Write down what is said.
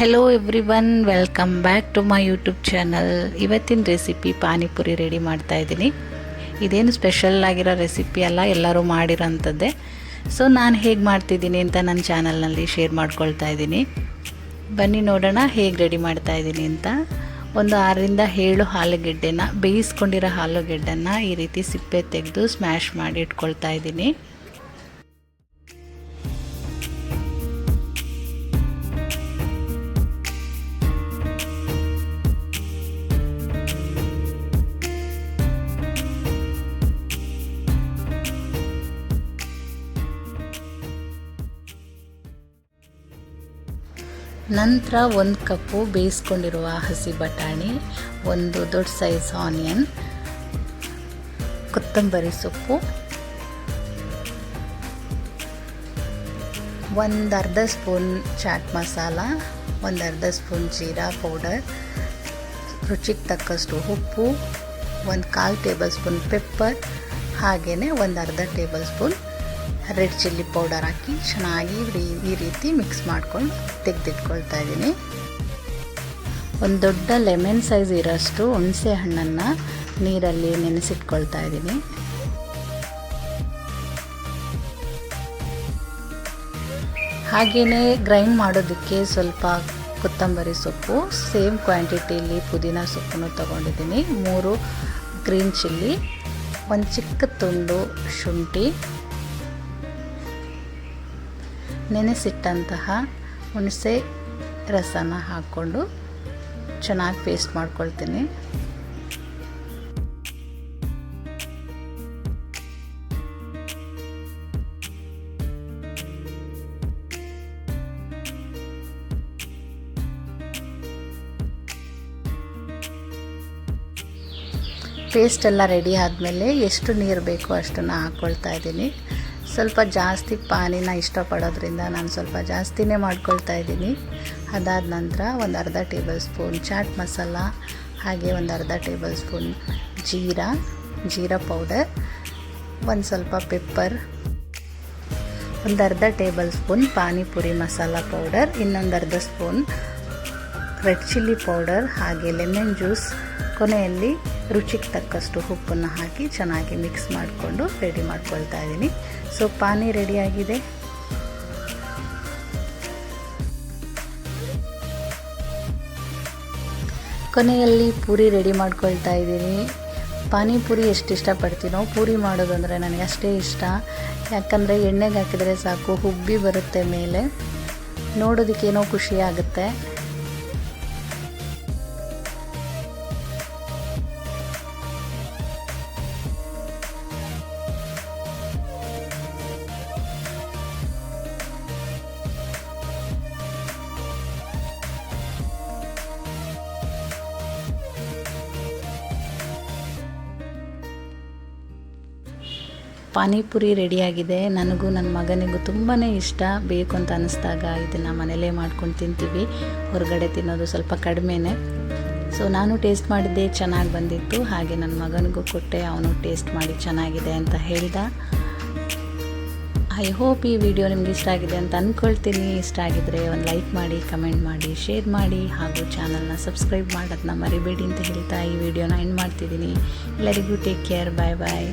Hello everyone, welcome back to my YouTube channel. ಇವತ್ತಿನ recipe panipuri ready ಮಾಡ್ತಾ ಇದ್ದೀನಿ. ಇದೇನು ಸ್ಪೆಷಲ್ ಆಗಿರೋ ರೆಸಿಪಿ ಅಲ್ಲ, ಎಲ್ಲರೂ ಮಾಡಿರೋಂಥದ್ದೇ. ಸೊ ನಾನು ಹೇಗೆ ಮಾಡ್ತಿದ್ದೀನಿ ಅಂತ ನನ್ನ ಚಾನಲ್ನಲ್ಲಿ ಶೇರ್ ಮಾಡ್ಕೊಳ್ತಾ ಇದ್ದೀನಿ. ಬನ್ನಿ ನೋಡೋಣ ಹೇಗೆ ರೆಡಿ ಮಾಡ್ತಾ ಇದ್ದೀನಿ ಅಂತ. ಒಂದು 6ರಿಂದ 7 ಆಲೂಗೆಡ್ಡೆನ, ಬೇಯಿಸ್ಕೊಂಡಿರೋ ಆಲೂಗೆಡ್ಡೆನ ಈ ರೀತಿ ಸಿಪ್ಪೆ ತೆಗೆದು ಸ್ಮ್ಯಾಶ್ ಮಾಡಿ ಇಟ್ಕೊಳ್ತಾ ಇದ್ದೀನಿ. ನಂತರ 1 ಕಪ್ಪು ಬೇಯಿಸ್ಕೊಂಡಿರುವ ಹಸಿ ಬಟಾಣಿ, ಒಂದು ದೊಡ್ಡ ಸೈಜ್ ಆನಿಯನ್, ಕೊತ್ತಂಬರಿ ಸೊಪ್ಪು, ಒಂದು ಅರ್ಧ ಸ್ಪೂನ್ ಚಾಟ್ ಮಸಾಲ, ಒಂದು ಅರ್ಧ ಸ್ಪೂನ್ ಜೀರಾ ಪೌಡರ್, ರುಚಿಗೆ ತಕ್ಕಷ್ಟು ಉಪ್ಪು, ಒಂದು 1/4 ಟೇಬಲ್ ಸ್ಪೂನ್ ಪೆಪ್ಪರ್, ಹಾಗೆಯೇ ಒಂದು ಅರ್ಧ tablespoon red chilli powder ಹಾಕಿ ಚೆನ್ನಾಗಿ ಈ ರೀತಿ ಮಿಕ್ಸ್ ಮಾಡ್ಕೊಂಡು ತೆಗೆದಿಟ್ಕೊಳ್ತಾ ಇದ್ದೀನಿ. ಒಂದು ದೊಡ್ಡ ಲೆಮನ್ ಸೈಜ್ ಇರೋಷ್ಟು ಹುಣಸೆ ಹಣ್ಣನ್ನು ನೀರಲ್ಲಿ ನೆನೆಸಿಟ್ಕೊಳ್ತಾ ಇದ್ದೀನಿ. ಹಾಗೆಯೇ ಗ್ರೈಂಡ್ ಮಾಡೋದಕ್ಕೆ ಸ್ವಲ್ಪ ಕೊತ್ತಂಬರಿ ಸೊಪ್ಪು, ಸೇಮ್ ಕ್ವಾಂಟಿಟಿಯಲ್ಲಿ ಪುದೀನ ಸೊಪ್ಪನ್ನು ತೊಗೊಂಡಿದ್ದೀನಿ, 3 ಗ್ರೀನ್ ಚಿಲ್ಲಿ, ಒಂದು ಚಿಕ್ಕ ತುಂಡು ಶುಂಠಿ, ನೆನೆಸಿಟ್ಟಂತಹ ಹುಣಸೆ ರಸನ ಹಾಕ್ಕೊಂಡು ಚೆನ್ನಾಗಿ ಪೇಸ್ಟ್ ಮಾಡ್ಕೊಳ್ತೀನಿ. ಪೇಸ್ಟ್ ಎಲ್ಲ ರೆಡಿ ಆದಮೇಲೆ ಎಷ್ಟು ನೀರು ಬೇಕೋ ಅಷ್ಟನ್ನು ಹಾಕ್ಕೊಳ್ತಾ ಇದ್ದೀನಿ. ಸ್ವಲ್ಪ ಜಾಸ್ತಿ ಪಾನಿನ ಇಷ್ಟಪಡೋದ್ರಿಂದ ನಾನು ಸ್ವಲ್ಪ ಜಾಸ್ತಿನೇ ಮಾಡ್ಕೊಳ್ತಾ ಇದ್ದೀನಿ. ಅದಾದ ನಂತರ ಒಂದು ಅರ್ಧ ಟೇಬಲ್ ಸ್ಪೂನ್ ಚಾಟ್ ಮಸಾಲ, ಹಾಗೆ ಒಂದು ಅರ್ಧ ಟೇಬಲ್ ಸ್ಪೂನ್ ಜೀರಾ ಪೌಡರ್, ಒಂದು ಸ್ವಲ್ಪ ಪೆಪ್ಪರ್, ಒಂದು ಅರ್ಧ table spoon panipuri masala powder, ಇನ್ನೊಂದು ಅರ್ಧ ಸ್ಪೂನ್ ರೆಡ್ ಚಿಲ್ಲಿ ಪೌಡರ್, ಹಾಗೆ ಲೆಮನ್ ಜ್ಯೂಸ್, ಕೊನೆಯಲ್ಲಿ ರುಚಿಗೆ ತಕ್ಕಷ್ಟು ಉಪ್ಪನ್ನು ಹಾಕಿ ಚೆನ್ನಾಗಿ ಮಿಕ್ಸ್ ಮಾಡಿಕೊಂಡು ರೆಡಿ ಮಾಡ್ಕೊಳ್ತಾ ಇದ್ದೀನಿ. ಸೊ ಪಾನಿ ರೆಡಿಯಾಗಿದೆ. ಕೊನೆಯಲ್ಲಿ ಪೂರಿ ರೆಡಿ ಮಾಡ್ಕೊಳ್ತಾ ಇದ್ದೀನಿ. ಪಾನಿಪುರಿ ಎಷ್ಟು ಇಷ್ಟಪಡ್ತೀನೋ, ಪೂರಿ ಮಾಡೋದು ಅಂದರೆ ನನಗೆ ಅಷ್ಟೇ ಇಷ್ಟ. ಯಾಕಂದರೆ ಎಣ್ಣೆಗೆ ಹಾಕಿದರೆ ಸಾಕು, ಹುಬ್ಬಿ ಬರುತ್ತೆ ಮೇಲೆ, ನೋಡೋದಕ್ಕೇನೋ ಖುಷಿ ಆಗುತ್ತೆ. ಪಾನಿಪುರಿ ರೆಡಿಯಾಗಿದೆ. ನನಗೂ ನನ್ನ ಮಗನಿಗೂ ತುಂಬಾ ಇಷ್ಟ. ಬೇಕು ಅಂತ ಅನ್ನಿಸ್ದಾಗ ಇದನ್ನು ಮನೇಲೇ ಮಾಡ್ಕೊಂಡು ತಿಂತೀವಿ. ಹೊರಗಡೆ ತಿನ್ನೋದು ಸ್ವಲ್ಪ ಕಡಿಮೆನೇ. ಸೊ ನಾನು ಟೇಸ್ಟ್ ಮಾಡಿದ್ದೆ, ಚೆನ್ನಾಗಿ ಬಂದಿತ್ತು. ಹಾಗೆ ನನ್ನ ಮಗನಿಗೂ ಕೊಟ್ಟೆ, ಅವನು ಟೇಸ್ಟ್ ಮಾಡಿ ಚೆನ್ನಾಗಿದೆ ಅಂತ ಹೇಳ್ದ. ಐ ಹೋಪ್ ಈ ವಿಡಿಯೋ ನಿಮ್ಗೆ ಇಷ್ಟ ಆಗಿದೆ ಅಂತ ಅಂದ್ಕೊಳ್ತೀನಿ. ಇಷ್ಟ ಆಗಿದರೆ ಒಂದು ಲೈಕ್ ಮಾಡಿ, ಕಮೆಂಟ್ ಮಾಡಿ, ಶೇರ್ ಮಾಡಿ, ಹಾಗೂ ಚಾನಲ್ನ ಸಬ್ಸ್ಕ್ರೈಬ್ ಮಾಡೋದನ್ನ ಮರಿಬೇಡಿ ಅಂತ ಹೇಳ್ತಾ ಈ ವಿಡಿಯೋನ ಎಂಡ್ ಮಾಡ್ತಿದ್ದೀನಿ. ಎಲ್ಲರಿಗೂ ಟೇಕ್ ಕೇರ್, ಬಾಯ್ ಬಾಯ್.